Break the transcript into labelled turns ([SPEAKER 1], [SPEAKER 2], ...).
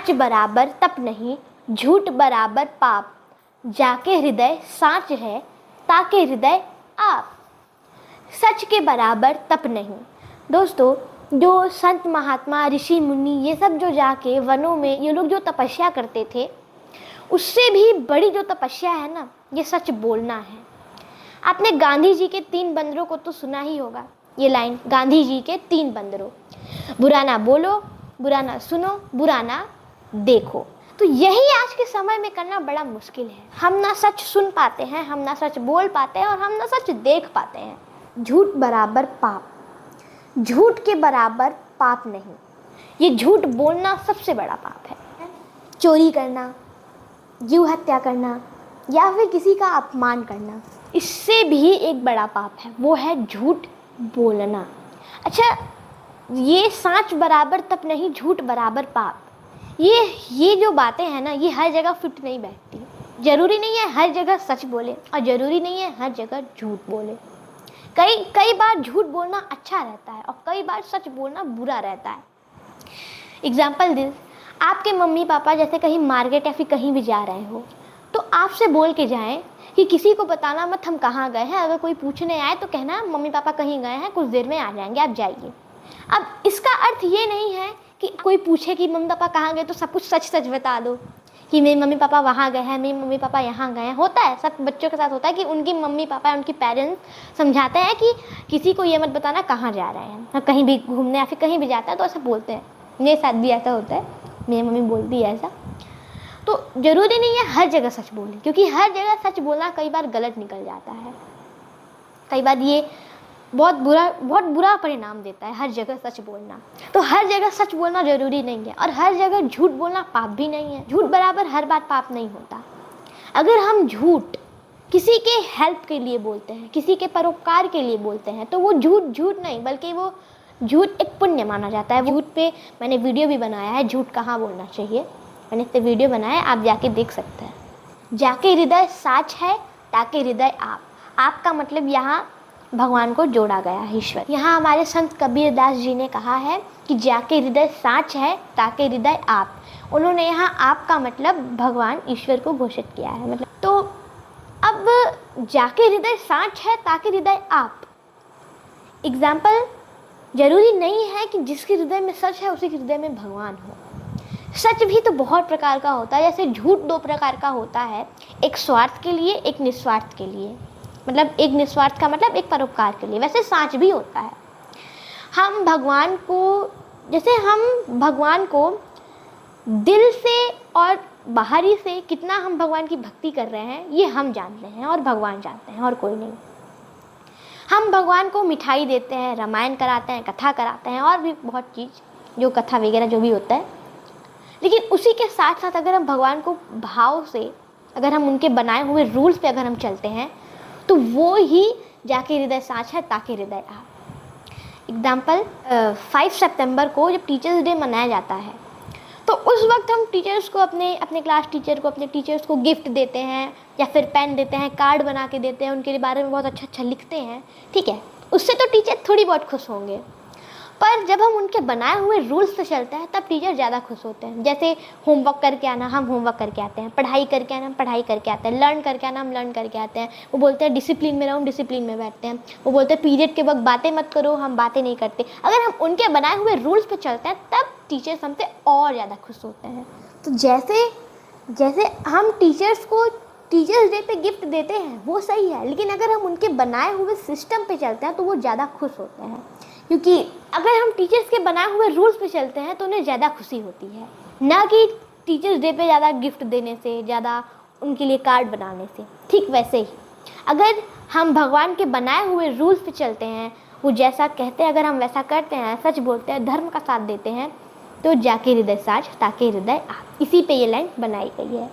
[SPEAKER 1] साँच बराबर तप नहीं, झूठ बराबर पाप, जाके हृदय साँच है ताके हृदय आप। सच के बराबर तप नहीं। दोस्तों, जो संत महात्मा ऋषि मुनि ये सब जो जाके वनों में ये लोग जो तपस्या करते थे, उससे भी बड़ी जो तपस्या है ना, ये सच बोलना है। आपने गांधी जी के 3 बंदरों को तो सुना ही होगा, ये लाइन गांधी जी के 3 बंदरों, बुरा ना बोलो, बुरा ना सुनो, बुरा ना देखो। तो यही आज के समय में करना बड़ा मुश्किल है। हम ना सच सुन पाते हैं, हम ना सच बोल पाते हैं और हम ना सच देख पाते हैं। झूठ बराबर पाप, झूठ के बराबर पाप नहीं। ये झूठ बोलना सबसे बड़ा पाप है। चोरी करना, जीव हत्या करना या फिर किसी का अपमान करना, इससे भी एक बड़ा पाप है, वो है झूठ बोलना। अच्छा, ये साँच बराबर तप नहीं, झूठ बराबर पाप, ये जो बातें हैं ना, ये हर जगह फिट नहीं बैठती। ज़रूरी नहीं है हर जगह सच बोले और ज़रूरी नहीं है हर जगह झूठ बोले। कई बार झूठ बोलना अच्छा रहता है और कई बार सच बोलना बुरा रहता है। एग्जाम्पल दिस, आपके मम्मी पापा जैसे कहीं मार्केट या फिर कहीं भी जा रहे हो, तो आपसे बोल के जाएं कि किसी को बताना मत हम कहाँ गए हैं। अगर कोई पूछने आए तो कहना मम्मी पापा कहीं गए हैं, कुछ देर में आ जाएंगे, आप जाइए। अब इसका अर्थ ये नहीं है कि कोई पूछे कि मम्मी पापा कहाँ गए तो सब कुछ सच सच बता दो कि मेरे मम्मी पापा वहाँ गए हैं, मेरे मम्मी पापा यहाँ गए हैं। होता है, सब बच्चों के साथ होता है कि उनकी मम्मी पापा, उनकी पेरेंट्स समझाते हैं कि किसी को ये मत बताना कहाँ जा रहे हैं। कहीं भी घूमने या फिर कहीं भी जाता है तो ऐसा बोलते हैं। मेरे साथ भी ऐसा होता है, मेरी मम्मी बोलती है ऐसा। तो ज़रूरी नहीं है हर जगह सच बोलें, क्योंकि हर जगह सच बोलना कई बार गलत निकल जाता है। कई बार ये बहुत बुरा परिणाम देता है हर जगह सच बोलना। तो हर जगह सच बोलना ज़रूरी नहीं है और हर जगह झूठ बोलना पाप भी नहीं है। झूठ बराबर हर बात पाप नहीं होता। अगर हम झूठ किसी के हेल्प के लिए बोलते हैं, किसी के परोपकार के लिए बोलते हैं, तो वो झूठ नहीं, बल्कि वो झूठ एक पुण्य माना जाता है। झूठ पे मैंने वीडियो भी बनाया है, झूठ कहाँ बोलना चाहिए, मैंने इस पर वीडियो बनाया है, आप जाके देख सकते हैं। जाके हृदय साँच है ताके हृदय आप का मतलब यहाँ भगवान को जोड़ा गया है, ईश्वर। यहाँ हमारे संत कबीरदास जी ने कहा है कि जाके हृदय साँच है ताके हृदय आप। उन्होंने यहाँ आप का मतलब भगवान ईश्वर को घोषित किया है। मतलब तो अब जाके हृदय साँच है ताके हृदय आप, एग्जाम्पल, ज़रूरी नहीं है कि जिसके हृदय में सच है उसी के हृदय में भगवान हो। सच भी तो बहुत प्रकार का होता है। जैसे झूठ 2 प्रकार का होता है, एक स्वार्थ के लिए, एक निस्वार्थ के लिए। मतलब एक निस्वार्थ का मतलब एक परोपकार के लिए। वैसे साँच भी होता है। हम भगवान को दिल से और बाहरी से कितना हम भगवान की भक्ति कर रहे हैं, ये हम जानते हैं और भगवान जानते हैं और कोई नहीं। हम भगवान को मिठाई देते हैं, रामायण कराते हैं, कथा कराते हैं और भी बहुत चीज़, जो कथा वगैरह जो भी होता है। लेकिन उसी के साथ साथ अगर हम भगवान को भाव से, अगर हम उनके बनाए हुए रूल्स पे अगर हम चलते हैं, तो वो ही जाके हृदय साँच है ताके हृदय आप। एग्जाम्पल, 5 सितंबर को जब टीचर्स डे मनाया जाता है, तो उस वक्त हम टीचर्स को, अपने क्लास टीचर को, अपने टीचर्स को गिफ्ट देते हैं या फिर पेन देते हैं, कार्ड बना के देते हैं, उनके बारे में बहुत अच्छा लिखते हैं, ठीक है। उससे तो टीचर थोड़ी बहुत खुश होंगे, पर जब हम उनके बनाए हुए रूल्स पे चलते हैं तब टीचर ज़्यादा खुश होते हैं। जैसे होमवर्क करके आना, हम होमवर्क करके आते हैं, पढ़ाई करके आना, हम पढ़ाई करके आते हैं, लर्न करके आना, हम लर्न करके आते हैं। वो बोलते हैं डिसिप्लिन में रहो, हम डिसिप्लिन में बैठते हैं। वो बोलते हैं पीरियड के वक्त बातें मत करो, हम बातें नहीं करते। अगर हम उनके बनाए हुए रूल्स पे चलते हैं तब टीचर्स हमसे और ज़्यादा खुश होते हैं। तो जैसे हम टीचर्स को टीचर्स डे पे गिफ्ट देते हैं वो सही है, लेकिन अगर हम उनके बनाए हुए सिस्टम पे चलते हैं तो वो ज़्यादा खुश होते हैं। क्योंकि अगर हम टीचर्स के बनाए हुए रूल्स पे चलते हैं तो उन्हें ज़्यादा खुशी होती है, ना कि टीचर्स डे पे ज़्यादा गिफ्ट देने से, ज़्यादा उनके लिए कार्ड बनाने से। ठीक वैसे ही अगर हम भगवान के बनाए हुए रूल्स पे चलते हैं, वो जैसा कहते हैं अगर हम वैसा करते हैं, सच बोलते हैं, धर्म का साथ देते हैं, तो जाके हृदय साँच ताके हृदय आप। इसी पे ये लाइन बनाई गई है।